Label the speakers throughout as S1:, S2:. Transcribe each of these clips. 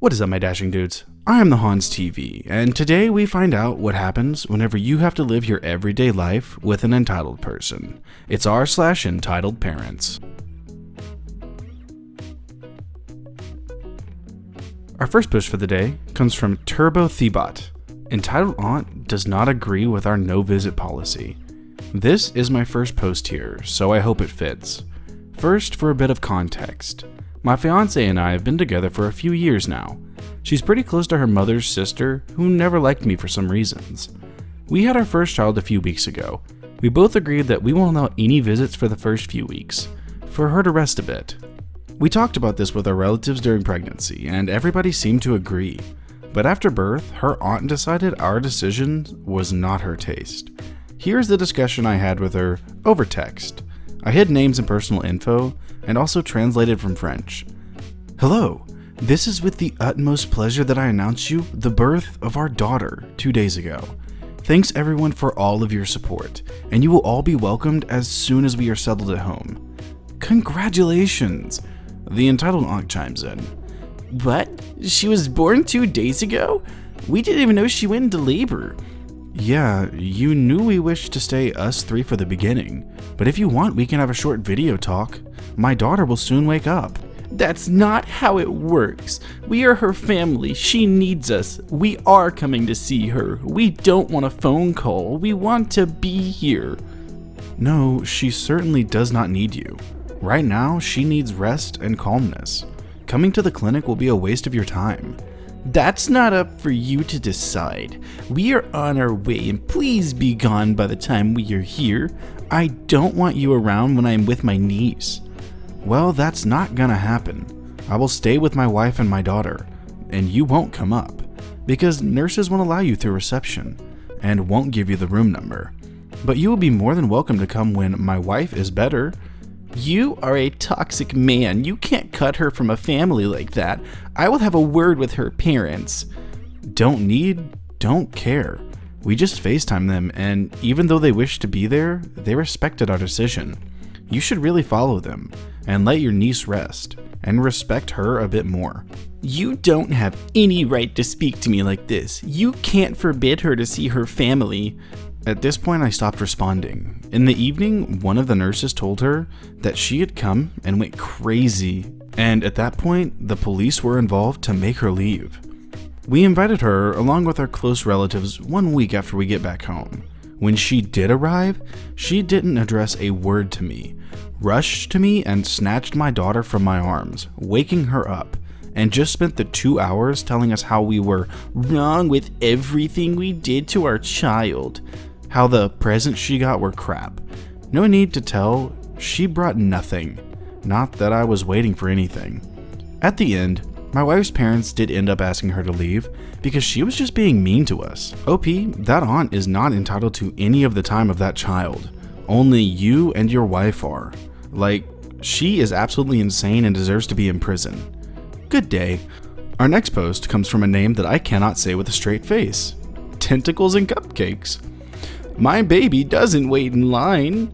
S1: What is up, my dashing dudes? I am the Hans TV, and today we find out what happens whenever you have to live your everyday life with an entitled person. It's r/entitled parents. Our first push for the day comes from Turbo Thebot. Entitled aunt does not agree with our no visit policy. This is my first post here, so I hope it fits. First, for a bit of context. My fiance and I have been together for a few years now. She's pretty close to her mother's sister, who never liked me for some reasons. We had our first child a few weeks ago. We both agreed that we won't allow any visits for the first few weeks, for her to rest a bit. We talked about this with our relatives during pregnancy, and everybody seemed to agree. But after birth, her aunt decided our decision was not her taste. Here's the discussion I had with her over text. I hid names and personal info, and also translated from French. Hello, this is with the utmost pleasure that I announce you the birth of our daughter 2 days ago. Thanks everyone for all of your support, and you will all be welcomed as soon as we are settled at home. Congratulations! The entitled aunt chimes in. What? She was born 2 days ago? We didn't even know she went into labor. Yeah, you knew we wished to stay us three for the beginning, but if you want, we can have a short video talk. My daughter will soon wake up. That's not how it works. We are her family. She needs us. We are coming to see her. We don't want a phone call. We want to be here. No, she certainly does not need you. Right now, she needs rest and calmness. Coming to the clinic will be a waste of your time. That's not up for you to decide. We are on our way, and please be gone by the time we are here. I don't want you around when I am with my niece. Well, that's not gonna happen. I will stay with my wife and my daughter, and you won't come up, because nurses won't allow you through reception, and won't give you the room number. But you will be more than welcome to come when my wife is better. You are a toxic man. You can't cut her from a family like that. I will have a word with her parents. Don't care. We just FaceTime them, and even though they wish to be there, they respected our decision. You should really follow them, and let your niece rest, and respect her a bit more. You don't have any right to speak to me like this. You can't forbid her to see her family. At this point, I stopped responding. In the evening, one of the nurses told her that she had come and went crazy, and at that point, the police were involved to make her leave. We invited her along with our close relatives 1 week after we get back home. When she did arrive, she didn't address a word to me, rushed to me and snatched my daughter from my arms, waking her up, and just spent the 2 hours telling us how we were wrong with everything we did to our child. How the presents she got were crap. No need to tell, she brought nothing. Not that I was waiting for anything. At the end, my wife's parents did end up asking her to leave because she was just being mean to us. OP, that aunt is not entitled to any of the time of that child. Only you and your wife are. Like, she is absolutely insane and deserves to be in prison. Good day. Our next post comes from a name that I cannot say with a straight face. Tentacles and Cupcakes. My baby doesn't wait in line.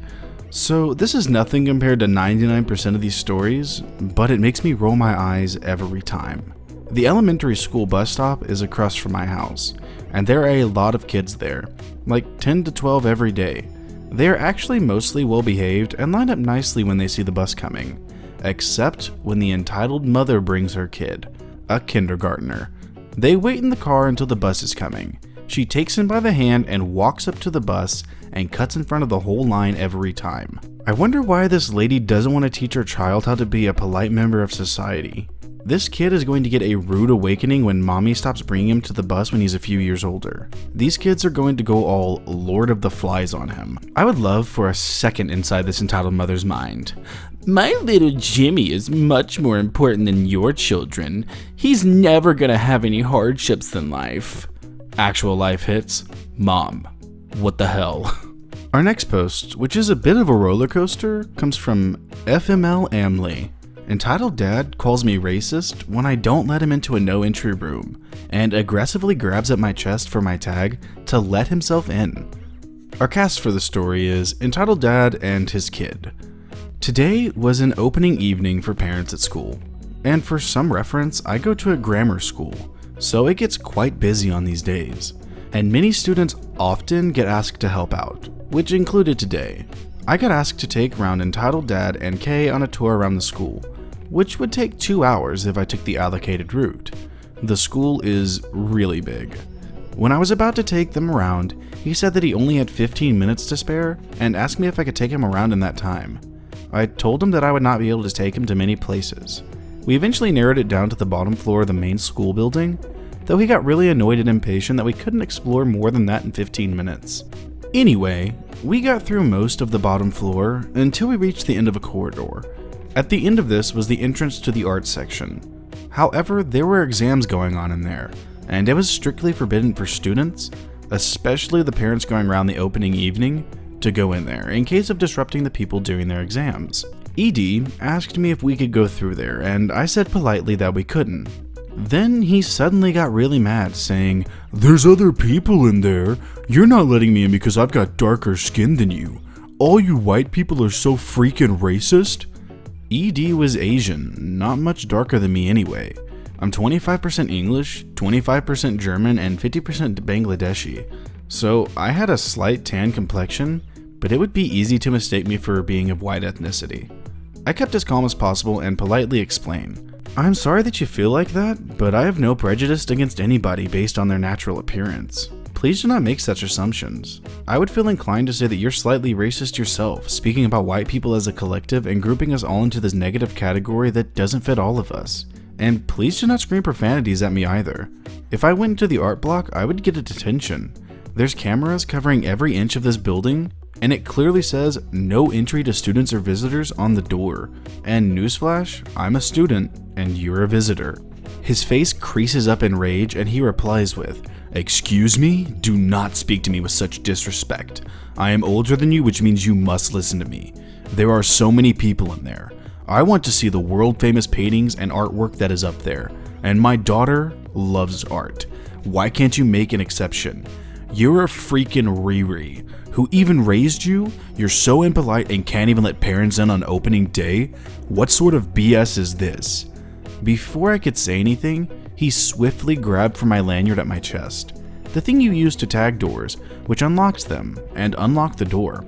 S1: So this is nothing compared to 99% of these stories, but it makes me roll my eyes every time. The elementary school bus stop is across from my house, and there are a lot of kids there, like 10 to 12 every day. They are actually mostly well behaved and line up nicely when they see the bus coming, except when the entitled mother brings her kid, a kindergartner. They wait in the car until the bus is coming. She takes him by the hand and walks up to the bus and cuts in front of the whole line every time. I wonder why this lady doesn't want to teach her child how to be a polite member of society. This kid is going to get a rude awakening when mommy stops bringing him to the bus when he's a few years older. These kids are going to go all Lord of the Flies on him. I would love for a second inside this entitled mother's mind. My little Jimmy is much more important than your children. He's never gonna have any hardships in life. Actual life hits. Mom, what the hell? Our next post, which is a bit of a roller coaster, comes from FML Amley. Entitled Dad calls me racist when I don't let him into a no entry room, and aggressively grabs at my chest for my tag to let himself in. Our cast for the story is Entitled Dad and his kid. Today was an opening evening for parents at school. And for some reference, I go to a grammar school, so it gets quite busy on these days. And many students often get asked to help out, which included today. I got asked to take around Entitled Dad and Kay on a tour around the school, which would take 2 hours if I took the allocated route. The school is really big. When I was about to take them around, he said that he only had 15 minutes to spare and asked me if I could take him around in that time. I told him that I would not be able to take him to many places. We eventually narrowed it down to the bottom floor of the main school building, though he got really annoyed and impatient that we couldn't explore more than that in 15 minutes. Anyway, we got through most of the bottom floor until we reached the end of a corridor. At the end of this was the entrance to the art section. However, there were exams going on in there, and it was strictly forbidden for students, especially the parents going around the opening evening, to go in there in case of disrupting the people doing their exams. ED asked me if we could go through there, and I said politely that we couldn't. Then he suddenly got really mad, saying, "There's other people in there. You're not letting me in because I've got darker skin than you. All you white people are so freaking racist." ED was Asian, not much darker than me anyway. I'm 25% English, 25% German, and 50% Bangladeshi. So I had a slight tan complexion, but it would be easy to mistake me for being of white ethnicity. I kept as calm as possible and politely explained, "I'm sorry that you feel like that, but I have no prejudice against anybody based on their natural appearance. Please do not make such assumptions. I would feel inclined to say that you're slightly racist yourself, speaking about white people as a collective and grouping us all into this negative category that doesn't fit all of us. And please do not scream profanities at me either. If I went into the art block, I would get a detention. There's cameras covering every inch of this building, and it clearly says no entry to students or visitors on the door. And newsflash, I'm a student and you're a visitor." His face creases up in rage and he replies with, "Excuse me? Do not speak to me with such disrespect. I am older than you, which means you must listen to me. There are so many people in there. I want to see the world famous paintings and artwork that is up there. And my daughter loves art. Why can't you make an exception? You're a freaking Riri. Who even raised you? You're so impolite and can't even let parents in on opening day? What sort of BS is this?" Before I could say anything, he swiftly grabbed for my lanyard at my chest, the thing you use to tag doors, which unlocks them, and unlocked the door.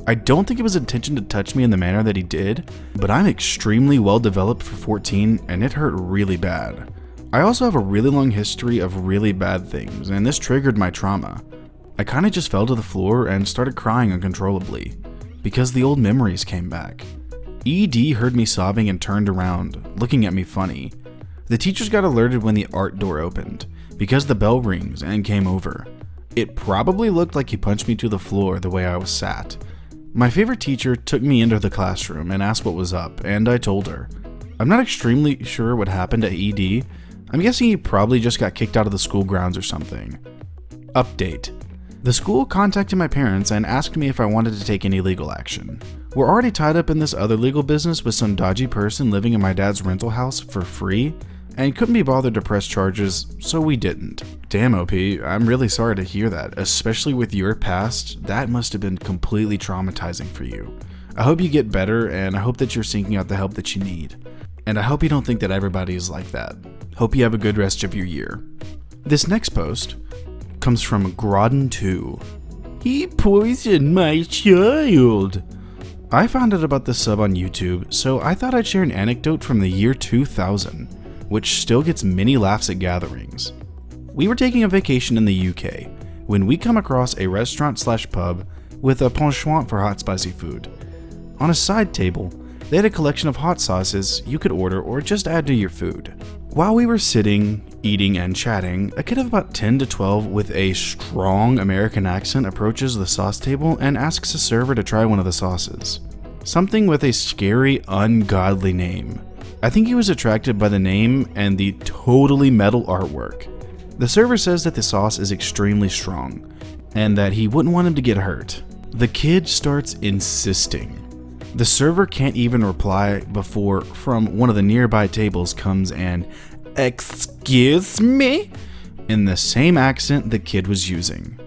S1: I don't think it was intention to touch me in the manner that he did, but I'm extremely well developed for 14 and it hurt really bad. I also have a really long history of really bad things, and this triggered my trauma. I kinda just fell to the floor and started crying uncontrollably, because the old memories came back. ED heard me sobbing and turned around, looking at me funny. The teachers got alerted when the art door opened, because the bell rings, and came over. It probably looked like he punched me to the floor the way I was sat. My favorite teacher took me into the classroom and asked what was up, and I told her. I'm not extremely sure what happened at ED. I'm guessing he probably just got kicked out of the school grounds or something. Update. The school contacted my parents and asked me if I wanted to take any legal action. We're already tied up in this other legal business with some dodgy person living in my dad's rental house for free, and couldn't be bothered to press charges, so we didn't. Damn, OP, I'm really sorry to hear that, especially with your past. That must have been completely traumatizing for you. I hope you get better, and I hope that you're seeking out the help that you need. And I hope you don't think that everybody is like that. Hope you have a good rest of your year. This next post comes from Grodden2. He poisoned my child. I found out about this sub on YouTube, so I thought I'd share an anecdote from the year 2000, which still gets many laughs at gatherings. We were taking a vacation in the UK when we come across a restaurant/pub with a penchant for hot spicy food. On a side table, they had a collection of hot sauces you could order or just add to your food. While we were sitting, eating, and chatting, a kid of about 10 to 12 with a strong American accent approaches the sauce table and asks the server to try one of the sauces. Something with a scary, ungodly name. I think he was attracted by the name and the totally metal artwork. The server says that the sauce is extremely strong, and that he wouldn't want him to get hurt. The kid starts insisting. The server can't even reply before from one of the nearby tables comes an "Excuse me?" in the same accent the kid was using.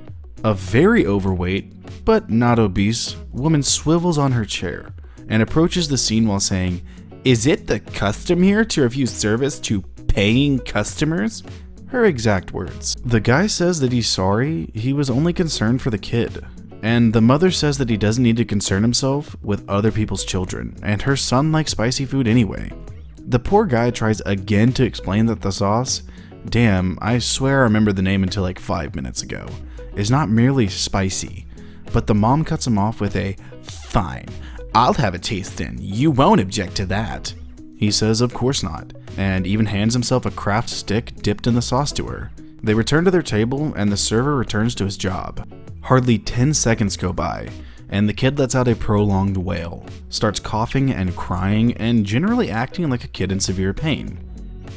S1: A very overweight, but not obese, woman swivels on her chair and approaches the scene while saying, Is it the custom here to refuse service to paying customers? Her exact words. The guy says that he's sorry, he was only concerned for the kid. And the mother says that he doesn't need to concern himself with other people's children, and her son likes spicy food anyway. The poor guy tries again to explain that the sauce, damn, I swear I remember the name until like 5 minutes ago, is not merely spicy. But the mom cuts him off with a, "Fine, I'll have a taste then, you won't object to that." He says of course not, and even hands himself a Kraft stick dipped in the sauce to her. They return to their table and the server returns to his job. Hardly 10 seconds go by, and the kid lets out a prolonged wail, starts coughing and crying, and generally acting like a kid in severe pain.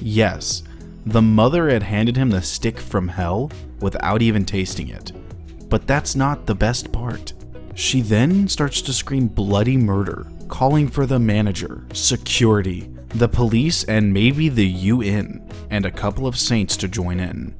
S1: Yes, the mother had handed him the stick from hell without even tasting it. But that's not the best part. She then starts to scream bloody murder, calling for the manager, security, the police, and maybe the UN, and a couple of saints to join in.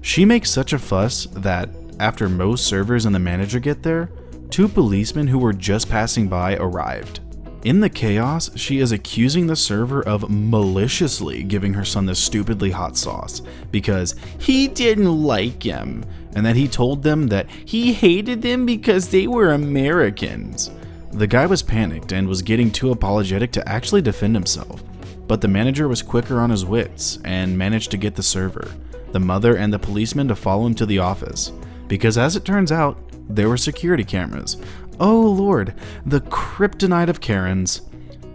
S1: She makes such a fuss that, after most servers and the manager get there, 2 policemen who were just passing by arrived. In the chaos, she is accusing the server of maliciously giving her son this stupidly hot sauce because he didn't like him, and that he told them that he hated them because they were Americans. The guy was panicked and was getting too apologetic to actually defend himself, but the manager was quicker on his wits and managed to get the server, the mother, and the policeman to follow him to the office, because as it turns out, there were security cameras. Oh lord, the Kryptonite of Karens.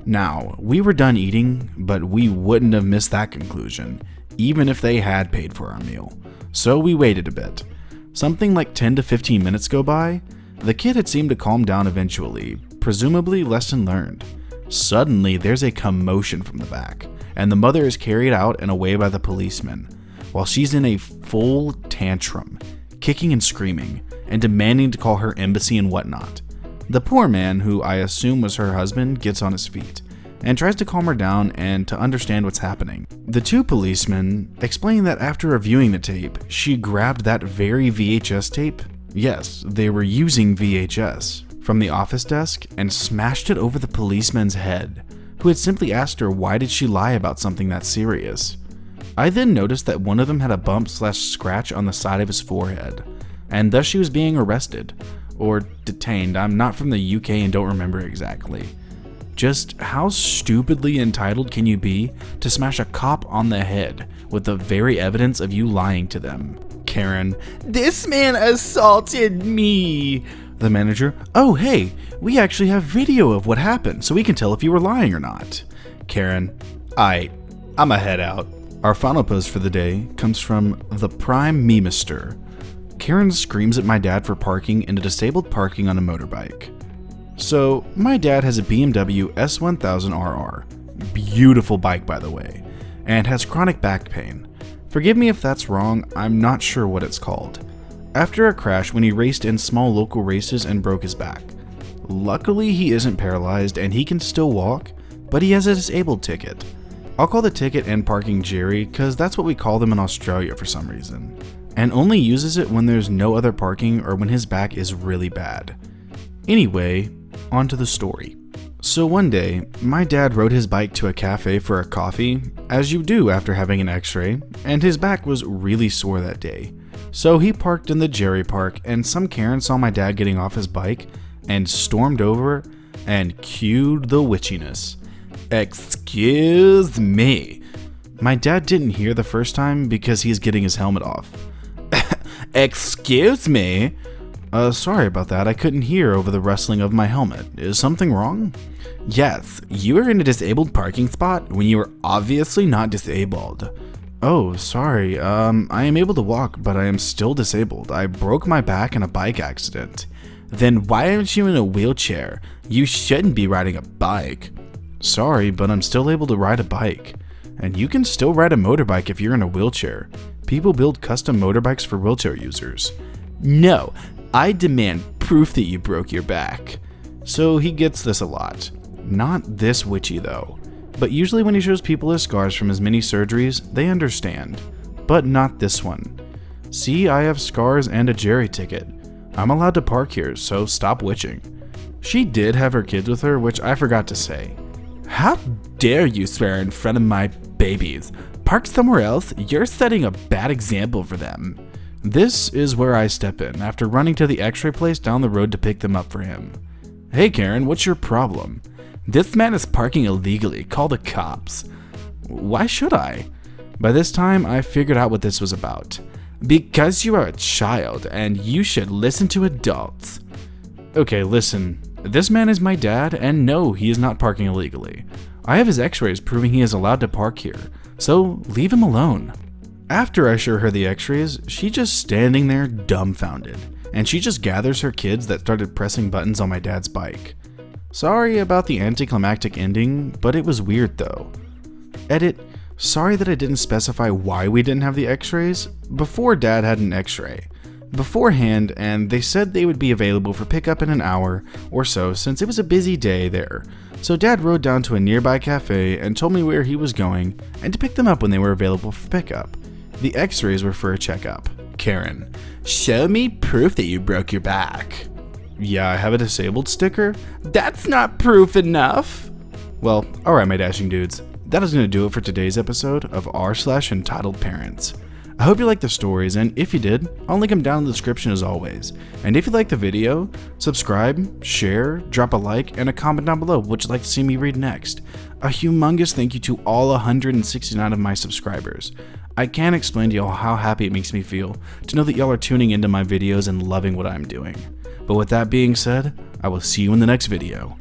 S1: Now, we were done eating, but we wouldn't have missed that conclusion, even if they had paid for our meal. So we waited a bit. Something like 10 to 15 minutes go by. The kid had seemed to calm down eventually, presumably lesson learned. Suddenly, there's a commotion from the back, and the mother is carried out and away by the policeman, while she's in a full tantrum, kicking and screaming, and demanding to call her embassy and whatnot. The poor man, who I assume was her husband, gets on his feet and tries to calm her down and to understand what's happening. The 2 policemen explain that after reviewing the tape, she grabbed that very VHS tape, yes, they were using VHS, from the office desk and smashed it over the policeman's head, who had simply asked her why did she lie about something that serious. I then noticed that one of them had a bump/scratch on the side of his forehead, and thus she was being arrested, or detained. I'm not from the UK and don't remember exactly. Just how stupidly entitled can you be to smash a cop on the head with the very evidence of you lying to them? Karen, "This man assaulted me." The manager, "Oh hey, we actually have video of what happened so we can tell if you were lying or not." Karen, I'ma head out. Our final post for the day comes from the Prime Memester. Karen screams at my dad for parking in a disabled parking on a motorbike. So, my dad has a BMW S1000RR, beautiful bike by the way, and has chronic back pain. Forgive me if that's wrong, I'm not sure what it's called. After a crash when he raced in small local races and broke his back. Luckily he isn't paralyzed and he can still walk, but he has a disabled ticket. I'll call the ticket and parking Jerry, cause that's what we call them in Australia for some reason, and only uses it when there's no other parking or when his back is really bad. Anyway, on to the story. So one day, my dad rode his bike to a cafe for a coffee, as you do after having an x-ray, and his back was really sore that day. So he parked in the Jerry Park, and some Karen saw my dad getting off his bike and stormed over and cued the witchiness. "Excuse me." My dad didn't hear the first time because he's getting his helmet off. "Excuse me?" Sorry about that, I couldn't hear over the rustling of my helmet. Is something wrong?" "Yes, you were in a disabled parking spot when you were obviously not disabled." "Oh, sorry, I am able to walk, but I am still disabled. I broke my back in a bike accident." "Then why aren't you in a wheelchair? You shouldn't be riding a bike." "Sorry, but I'm still able to ride a bike. And you can still ride a motorbike if you're in a wheelchair. People build custom motorbikes for wheelchair users." "No, I demand proof that you broke your back." So he gets this a lot. Not this witchy though. But usually when he shows people his scars from his many surgeries, they understand. But not this one. "See, I have scars and a Jerry ticket. I'm allowed to park here, so stop witching." She did have her kids with her, which I forgot to say. How dare you swear in front of my babies? Park somewhere else, you're setting a bad example for them. This is where I step in, after running to the x-ray place down the road to pick them up for him. Hey Karen, what's your problem? This man is parking illegally, call the cops. Why should I? By this time, I figured out what this was about. Because you are a child, and you should listen to adults. Okay, listen. This man is my dad, and no, he is not parking illegally. I have his x-rays proving he is allowed to park here, so leave him alone. After I show her the x-rays, she's just standing there dumbfounded, and she just gathers her kids that started pressing buttons on my dad's bike. Sorry about the anticlimactic ending, but it was weird though. Edit, sorry that I didn't specify why we didn't have the x-rays before Dad had an x-ray beforehand, and they said they would be available for pickup in an hour or so since it was a busy day there. So Dad rode down to a nearby cafe and told me where he was going and to pick them up when they were available for pickup. The x-rays were for a checkup. Karen, show me proof that you broke your back. Yeah, I have a disabled sticker. That's not proof enough. Well, alright my dashing dudes. That is going to do it for today's episode of r/EntitledParents. I hope you liked the stories, and if you did, I'll link them down in the description as always. And if you liked the video, subscribe, share, drop a like, and a comment down below what you'd like to see me read next. A humongous thank you to all 169 of my subscribers. I can't explain to y'all how happy it makes me feel to know that y'all are tuning into my videos and loving what I'm doing. But with that being said, I will see you in the next video.